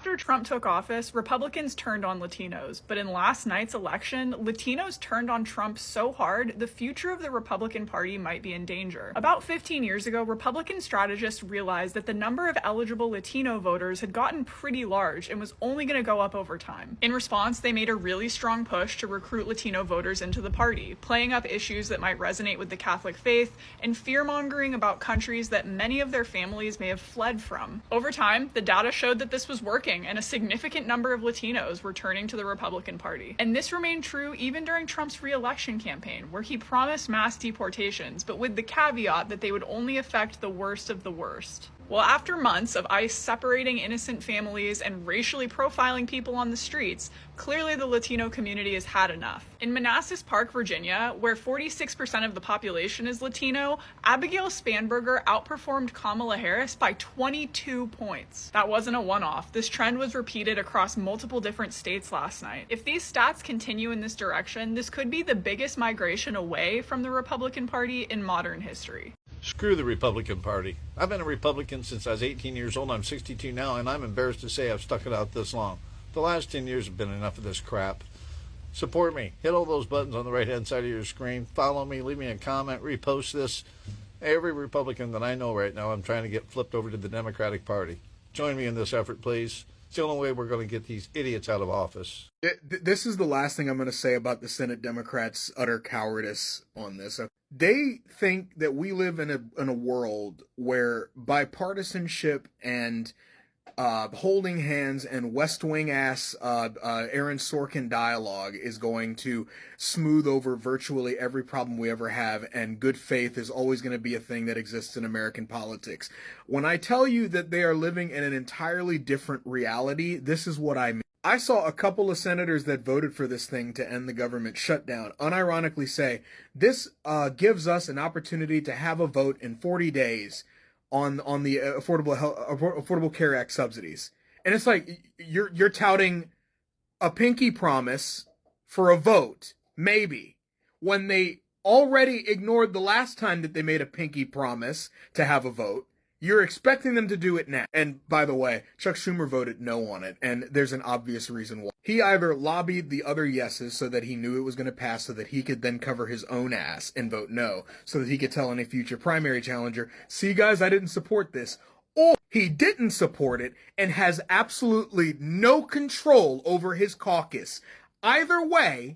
After Trump took office, Republicans turned on Latinos, but in last night's election, Latinos turned on Trump so hard, the future of the Republican Party might be in danger. About 15 years ago, Republican strategists realized that the number of eligible Latino voters had gotten pretty large and was only going to go up over time. In response, they made a really strong push to recruit Latino voters into the party, playing up issues that might resonate with the Catholic faith and fear-mongering about countries that many of their families may have fled from. Over time, the data showed that this was working, and a significant number of Latinos were turning to the Republican Party. And this remained true even during Trump's re-election campaign, where he promised mass deportations, but with the caveat that they would only affect the worst of the worst. Well, after months of ICE separating innocent families and racially profiling people on the streets, clearly the Latino community has had enough. In Manassas Park, Virginia, where 46% of the population is Latino, Abigail Spanberger outperformed Kamala Harris by 22 points. That wasn't a one-off. This trend was repeated across multiple different states last night. If these stats continue in this direction, this could be the biggest migration away from the Republican Party in modern history. Screw the Republican Party. I've been a Republican since I was 18 years old. I'm 62 now, and I'm embarrassed to say I've stuck it out this long. The last 10 years have been enough of this crap. Support me. Hit all those buttons on the right-hand side of your screen. Follow me. Leave me a comment. Repost this. Every Republican that I know right now, I'm trying to get flipped over to the Democratic Party. Join me in this effort, please. It's the only way we're going to get these idiots out of office. This is the last thing I'm going to say about the Senate Democrats' utter cowardice on this. They think that we live in a world where bipartisanship and holding hands and West Wing ass Aaron Sorkin dialogue is going to smooth over virtually every problem we ever have, and good faith is always going to be a thing that exists in American politics. When I tell you that they are living in an entirely different reality, this is what I mean. I saw a couple of senators that voted for this thing to end the government shutdown unironically say, this gives us an opportunity to have a vote in 40 days on the Affordable Care Act subsidies. And it's like, you're touting a pinky promise for a vote, maybe, when they already ignored the last time that they made a pinky promise to have a vote. You're expecting them to do it now. And by the way, Chuck Schumer voted no on it, and there's an obvious reason why. He either lobbied the other yeses so that he knew it was going to pass so that he could then cover his own ass and vote no, so that he could tell any future primary challenger, see guys, I didn't support this. Or he didn't support it and has absolutely no control over his caucus. Either way,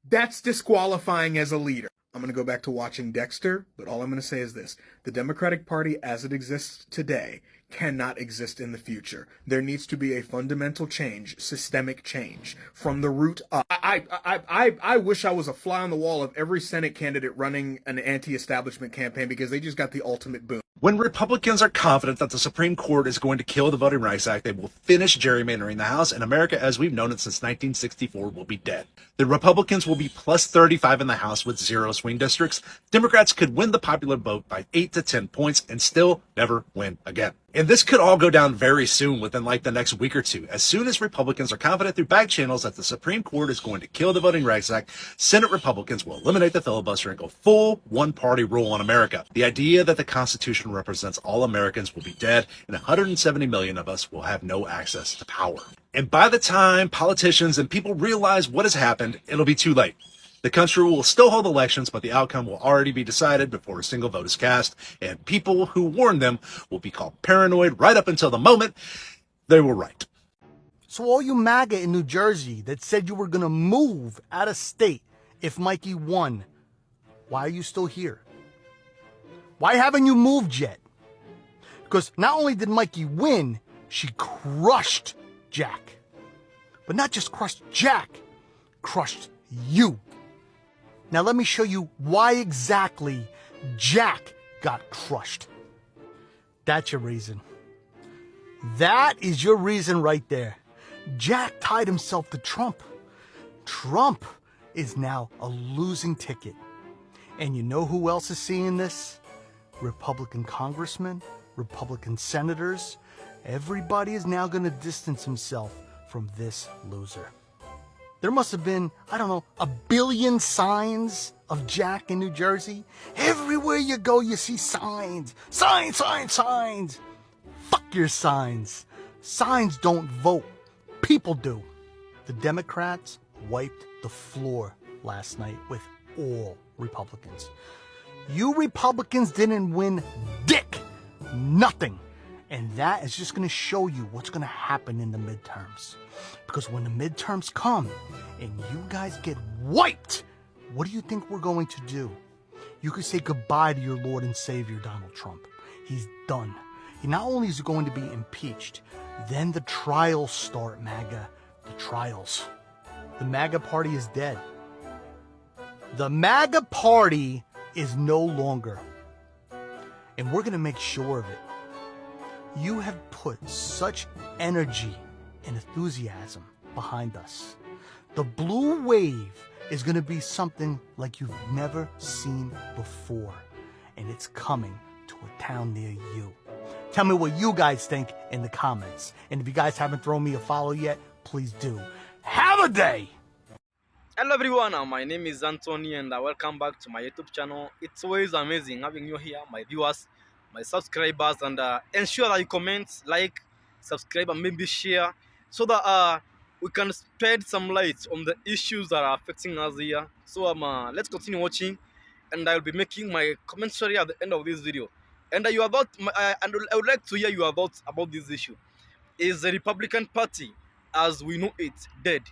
that's disqualifying as a leader. I'm going to go back to watching Dexter, but all I'm going to say is this. The Democratic Party as it exists today cannot exist in the future. There needs to be a fundamental change, systemic change, from the root up. I wish I was a fly on the wall of every Senate candidate running an anti-establishment campaign because they just got the ultimate boon. When Republicans are confident that the Supreme Court is going to kill the Voting Rights Act, they will finish gerrymandering the House, and America, as we've known it since 1964, will be dead. The Republicans will be plus 35 in the House with 0 swing districts. Democrats could win the popular vote by 8 to 10 points and still never win again. And this could all go down very soon, within like the next week or two. As soon as Republicans are confident through back channels that the Supreme Court is going to kill the Voting Rights Act, Senate Republicans will eliminate the filibuster and go full one-party rule on America. The idea that the Constitution represents all Americans will be dead, and 170 million of us will have no access to power. And by the time politicians and people realize what has happened, it'll be too late. The country will still hold elections, but the outcome will already be decided before a single vote is cast, and people who warned them will be called paranoid right up until the moment they were right. So all you MAGA in New Jersey that said you were going to move out of state if Mikey won, why are you still here? Why haven't you moved yet? Because not only did Mikey win, she crushed Jack. But not just crushed Jack, crushed you. Now let me show you why exactly Jack got crushed. That's your reason. That is your reason right there. Jack tied himself to Trump. Trump is now a losing ticket. And you know who else is seeing this? Republican congressmen, Republican senators. Everybody is now going to distance himself from this loser. There must have been, I don't know, 1 billion signs of Jack in New Jersey. Everywhere you go, you see signs. Signs, signs, signs. Fuck your signs. Signs don't vote. People do. The Democrats wiped the floor last night with all Republicans. You Republicans didn't win dick. Nothing. And that is just going to show you what's going to happen in the midterms. Because when the midterms come and you guys get wiped, what do you think we're going to do? You could say goodbye to your Lord and Savior, Donald Trump. He's done. He not only is going to be impeached, then the trials start, MAGA. The trials. The MAGA party is dead. The MAGA party is no longer. And we're going to make sure of it. You have put such energy and enthusiasm behind us. The blue wave is going to be something like you've never seen before. And it's coming to a town near you. Tell me what you guys think in the comments. And if you guys haven't thrown me a follow yet, please do. Have a day! Hello everyone, my name is Anthony and welcome back to my YouTube channel. It's always amazing having you here, my viewers, my subscribers, and ensure that you comment, like, subscribe, and maybe share so that we can spread some light on the issues that are affecting us here. So let's continue watching, and I will be making my commentary at the end of this video. And I would like to hear your thoughts about this issue. Is the Republican Party, as we know it, dead?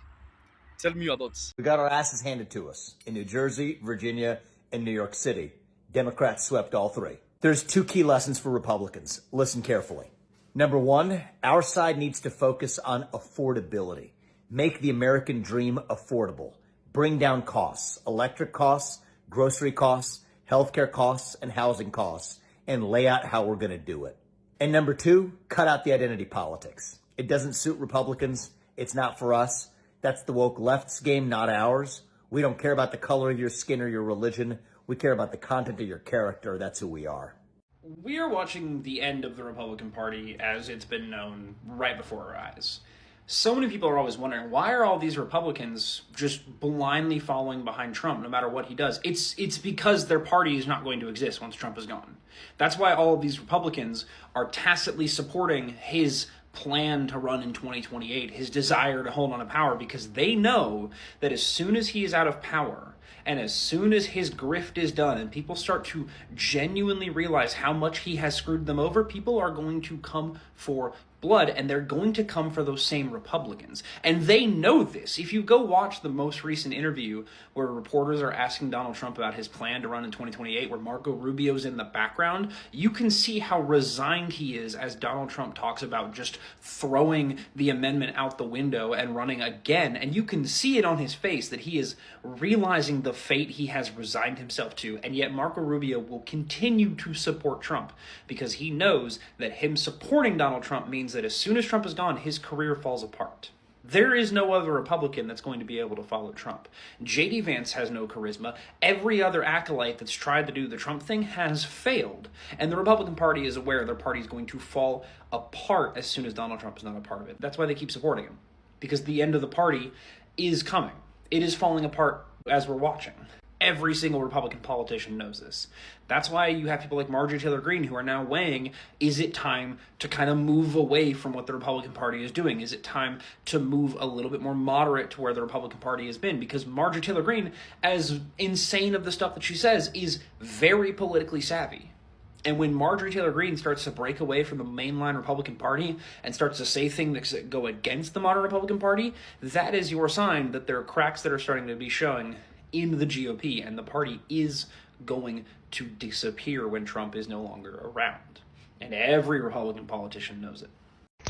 Tell me your thoughts. We got our asses handed to us in New Jersey, Virginia, and New York City. Democrats swept all three. There's two key lessons for Republicans. Listen carefully. Number one, our side needs to focus on affordability. Make the American dream affordable. Bring down costs, electric costs, grocery costs, healthcare costs, and housing costs, and lay out how we're going to do it. And number two, cut out the identity politics. It doesn't suit Republicans. It's not for us. That's the woke left's game, not ours. We don't care about the color of your skin or your religion. We care about the content of your character. That's who we are. We are watching the end of the Republican Party as it's been known right before our eyes. So many people are always wondering, why are all these Republicans just blindly following behind Trump no matter what he does? It's because their party is not going to exist once Trump is gone. That's why all of these Republicans are tacitly supporting his plan to run in 2028, his desire to hold on to power, because they know that as soon as he is out of power, and as soon as his grift is done and people start to genuinely realize how much he has screwed them over, people are going to come for blood, and they're going to come for those same Republicans. And they know this. If you go watch the most recent interview where reporters are asking Donald Trump about his plan to run in 2028, where Marco Rubio's in the background, you can see how resigned he is as Donald Trump talks about just throwing the amendment out the window and running again. And you can see it on his face that he is realizing the fate he has resigned himself to. And yet Marco Rubio will continue to support Trump because he knows that him supporting Donald Trump means that as soon as Trump is gone, his career falls apart. There is no other Republican that's going to be able to follow Trump. J.D. Vance has no charisma. Every other acolyte that's tried to do the Trump thing has failed. And the Republican Party is aware their party is going to fall apart as soon as Donald Trump is not a part of it. That's why they keep supporting him. Because the end of the party is coming. It is falling apart as we're watching. Every single Republican politician knows this. That's why you have people like Marjorie Taylor Greene who are now weighing, is it time to kind of move away from what the Republican Party is doing? Is it time to move a little bit more moderate to where the Republican Party has been? Because Marjorie Taylor Greene, as insane of the stuff that she says, is very politically savvy. And when Marjorie Taylor Greene starts to break away from the mainline Republican Party and starts to say things that go against the modern Republican Party, that is your sign that there are cracks that are starting to be showing in the GOP, and the party is going to disappear when Trump is no longer around. And every Republican politician knows it.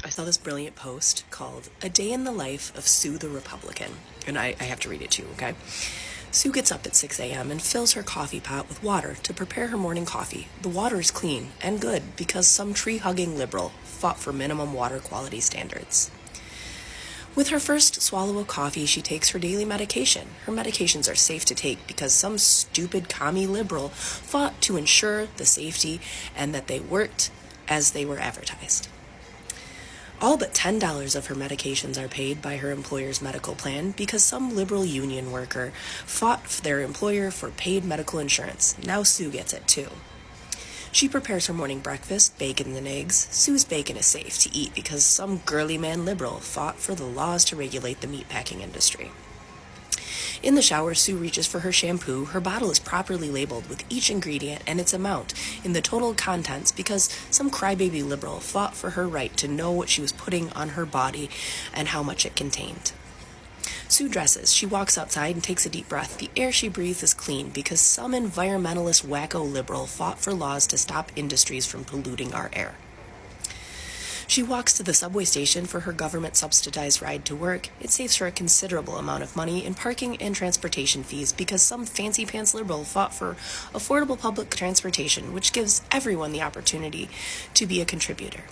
I saw this brilliant post called A Day in the Life of Sue the Republican. And I have to read it to you, okay? Sue gets up at 6 a.m. and fills her coffee pot with water to prepare her morning coffee. The water is clean and good because some tree-hugging liberal fought for minimum water quality standards. With her first swallow of coffee, she takes her daily medication. Her medications are safe to take because some stupid commie liberal fought to ensure the safety and that they worked as they were advertised. All but $10 of her medications are paid by her employer's medical plan because some liberal union worker fought their employer for paid medical insurance. Now Sue gets it too. She prepares her morning breakfast, bacon and eggs. Sue's bacon is safe to eat because some girly man liberal fought for the laws to regulate the meatpacking industry. In the shower, Sue reaches for her shampoo. Her bottle is properly labeled with each ingredient and its amount in the total contents because some crybaby liberal fought for her right to know what she was putting on her body and how much it contained. Sue dresses. She walks outside and takes a deep breath. The air she breathes is clean because some environmentalist wacko liberal fought for laws to stop industries from polluting our air. She walks to the subway station for her government-subsidized ride to work. It saves her a considerable amount of money in parking and transportation fees because some fancy-pants liberal fought for affordable public transportation, which gives everyone the opportunity to be a contributor.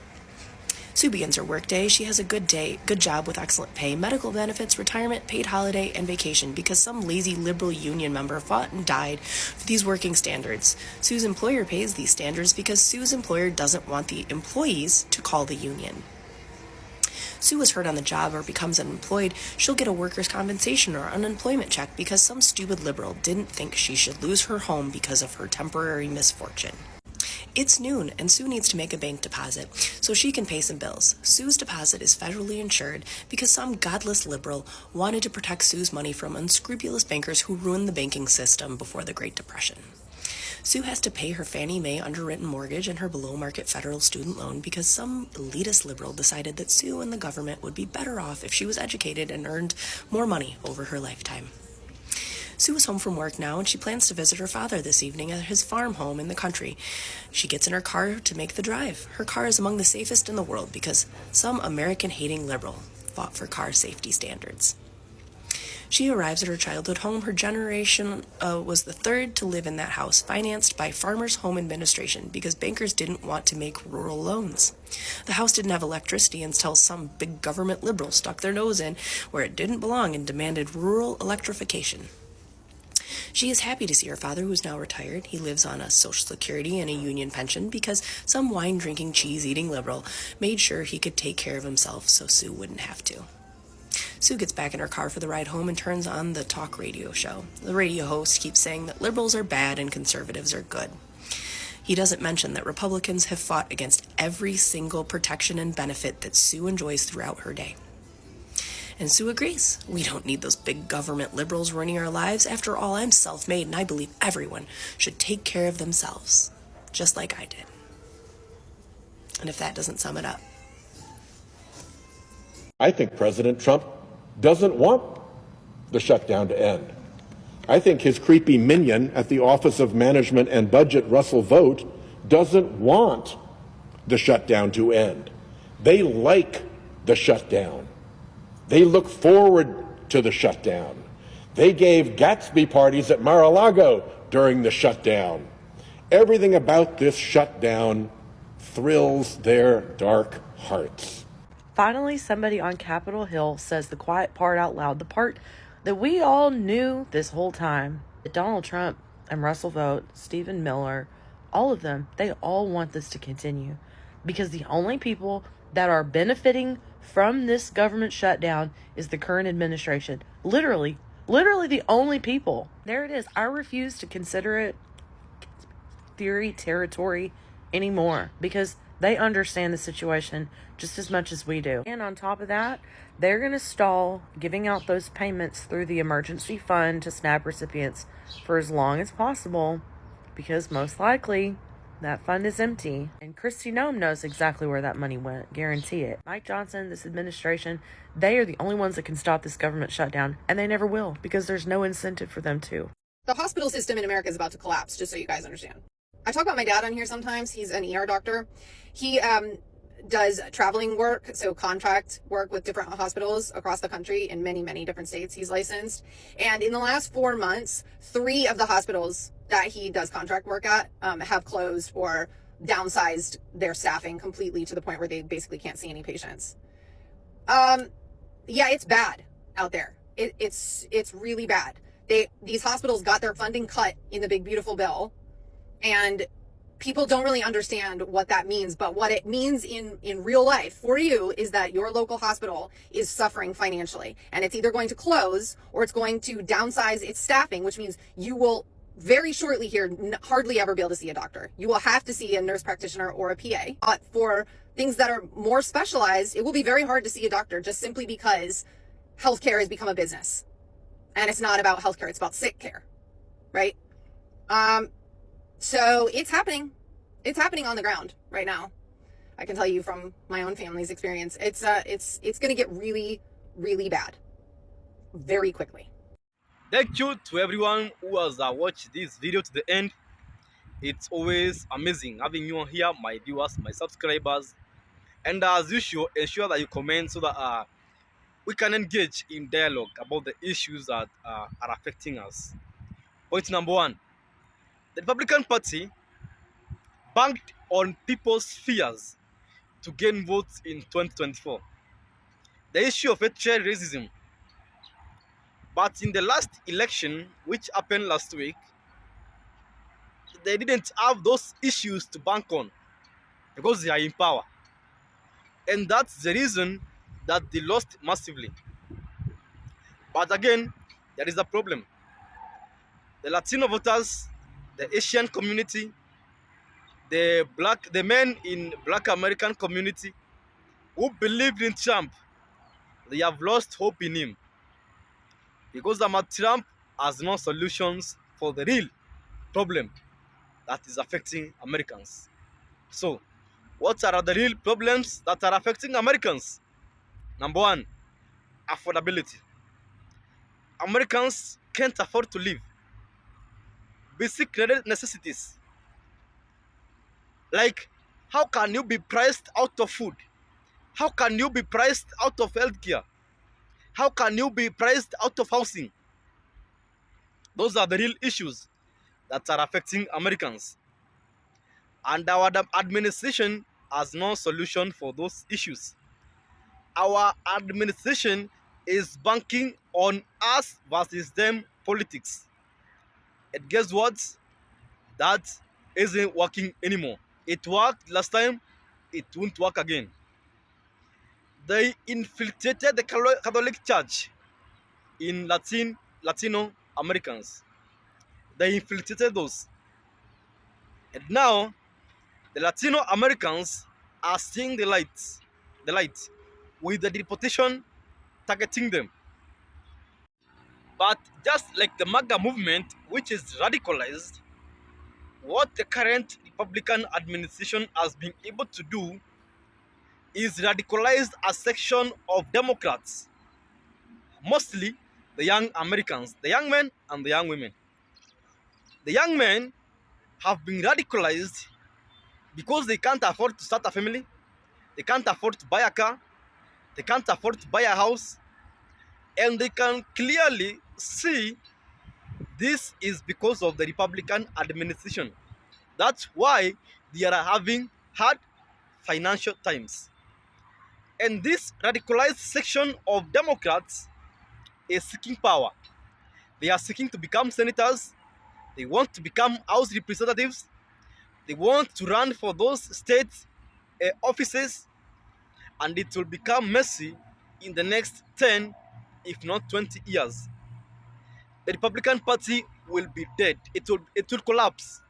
Sue begins her workday. She has a good job with excellent pay, medical benefits, retirement, paid holiday, and vacation because some lazy liberal union member fought and died for these working standards. Sue's employer pays these standards because Sue's employer doesn't want the employees to call the union. Sue is hurt on the job or becomes unemployed, she'll get a workers' compensation or unemployment check because some stupid liberal didn't think she should lose her home because of her temporary misfortune. It's noon, and Sue needs to make a bank deposit so she can pay some bills. Sue's deposit is federally insured because some godless liberal wanted to protect Sue's money from unscrupulous bankers who ruined the banking system before the Great Depression. Sue has to pay her Fannie Mae underwritten mortgage and her below-market federal student loan because some elitist liberal decided that Sue and the government would be better off if she was educated and earned more money over her lifetime. Sue is home from work now, and she plans to visit her father this evening at his farm home in the country. She gets in her car to make the drive. Her car is among the safest in the world because some American-hating liberal fought for car safety standards. She arrives at her childhood home. Her generation was the third to live in that house, financed by Farmers Home Administration because bankers didn't want to make rural loans. The house didn't have electricity until some big government liberal stuck their nose in where it didn't belong and demanded rural electrification. She is happy to see her father, who is now retired. He lives on a Social Security and a union pension because some wine-drinking, cheese-eating liberal made sure he could take care of himself so Sue wouldn't have to. Sue gets back in her car for the ride home and turns on the talk radio show. The radio host keeps saying that liberals are bad and conservatives are good. He doesn't mention that Republicans have fought against every single protection and benefit that Sue enjoys throughout her day. And Sue agrees. We don't need those big government liberals running our lives. After all, I'm self-made, and I believe everyone should take care of themselves, just like I did. And if that doesn't sum it up. I think President Trump doesn't want the shutdown to end. I think his creepy minion at the Office of Management and Budget, Russell Vought, doesn't want the shutdown to end. They like the shutdown. They look forward to the shutdown. They gave Gatsby parties at Mar-a-Lago during the shutdown. Everything about this shutdown thrills their dark hearts. Finally, somebody on Capitol Hill says the quiet part out loud, the part that we all knew this whole time. That Donald Trump and Russell Vought, Stephen Miller, all of them, they all want this to continue. Because the only people that are benefiting from this government shutdown is the current administration. Literally the only people. There it is. I refuse to consider it theory territory anymore because they understand the situation just as much as we do. And on top of that, they're going to stall giving out those payments through the emergency fund to SNAP recipients for as long as possible because most likely that fund is empty. And Kristi Noem knows exactly where that money went. Guarantee it. Mike Johnson, this administration, they are the only ones that can stop this government shutdown. And they never will because there's no incentive for them to. The hospital system in America is about to collapse, just so you guys understand. I talk about my dad on here sometimes. He's an ER doctor. He does traveling work, so contract work with different hospitals across the country in many, many different states. He's licensed. And in the last 4 months, 3 of the hospitals that he does contract work at have closed or downsized their staffing completely to the point where they basically can't see any patients. Yeah, it's bad out there. It's really bad. These hospitals got their funding cut in the big beautiful bill, and people don't really understand what that means. But what it means in real life for you is that your local hospital is suffering financially, and it's either going to close or it's going to downsize its staffing, which means you will very shortly here hardly ever be able to see a doctor. You will have to see a nurse practitioner or a PA. But for things that are more specialized, it will be very hard to see a doctor just simply because healthcare has become a business. And it's not about healthcare, it's about sick care, right? So it's happening. It's happening on the ground right now. I can tell you from my own family's experience, it's going to get really, really bad very quickly. Thank you to everyone who has watched this video to the end. It's always amazing having you on here, my viewers, my subscribers. And as usual, ensure that you comment so that we can engage in dialogue about the issues that are affecting us. Point number one, the Republican Party banked on people's fears to gain votes in 2024. The issue of ethnic racism. But in the last election, which happened last week, they didn't have those issues to bank on because they are in power. And that's the reason that they lost massively. But again, there is a problem. The Latino voters, the Asian community, the men in Black American community who believed in Trump, they have lost hope in him. Because Trump has no solutions for the real problem that is affecting Americans. So, what are the real problems that are affecting Americans? Number one, affordability. Americans can't afford to live. Basic necessities. Like, how can you be priced out of food? How can you be priced out of healthcare? How can you be priced out of housing? Those are the real issues that are affecting Americans. And our administration has no solution for those issues. Our administration is banking on us versus them politics. And guess what? That isn't working anymore. It worked last time, it won't work again. They infiltrated the Catholic Church in Latino Americans. They infiltrated those. And now, the Latino Americans are seeing the light with the deportation targeting them. But just like the MAGA movement, which is radicalized, what the current Republican administration has been able to do is radicalized a section of Democrats, mostly the young Americans, the young men and the young women. The young men have been radicalized because they can't afford to start a family, they can't afford to buy a car, they can't afford to buy a house, and they can clearly see this is because of the Republican administration. That's why they are having hard financial times. And this radicalized section of Democrats is seeking power. They are seeking to become senators. They want to become House representatives. They want to run for those state offices. And it will become messy in the next 10, if not 20 years. The Republican Party will be dead. It will collapse.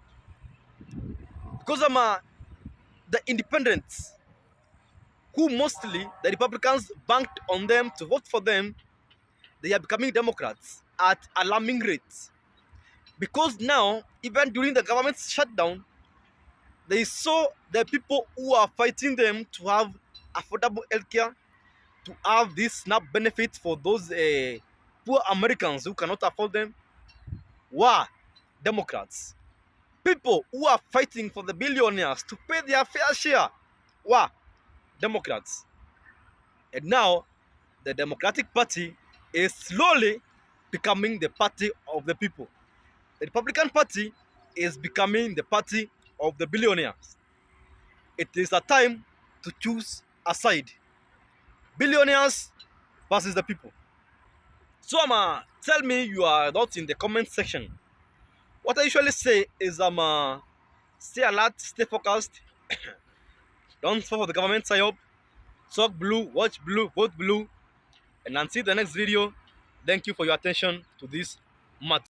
Because the independents, who mostly the Republicans banked on them to vote for them, they are becoming Democrats at alarming rates. Because now, even during the government shutdown, they saw the people who are fighting them to have affordable healthcare, to have this SNAP benefit for those poor Americans who cannot afford them, were Democrats. People who are fighting for the billionaires to pay their fair share were Democrats. And now, the Democratic Party is slowly becoming the party of the people. The Republican Party is becoming the party of the billionaires. It is a time to choose a side. Billionaires versus the people. So tell me your thoughts in the comment section. What I usually say is stay alert, stay focused. Don't fall for the government psyop. Talk blue, watch blue, vote blue. And until the next video, thank you for your attention to this matter.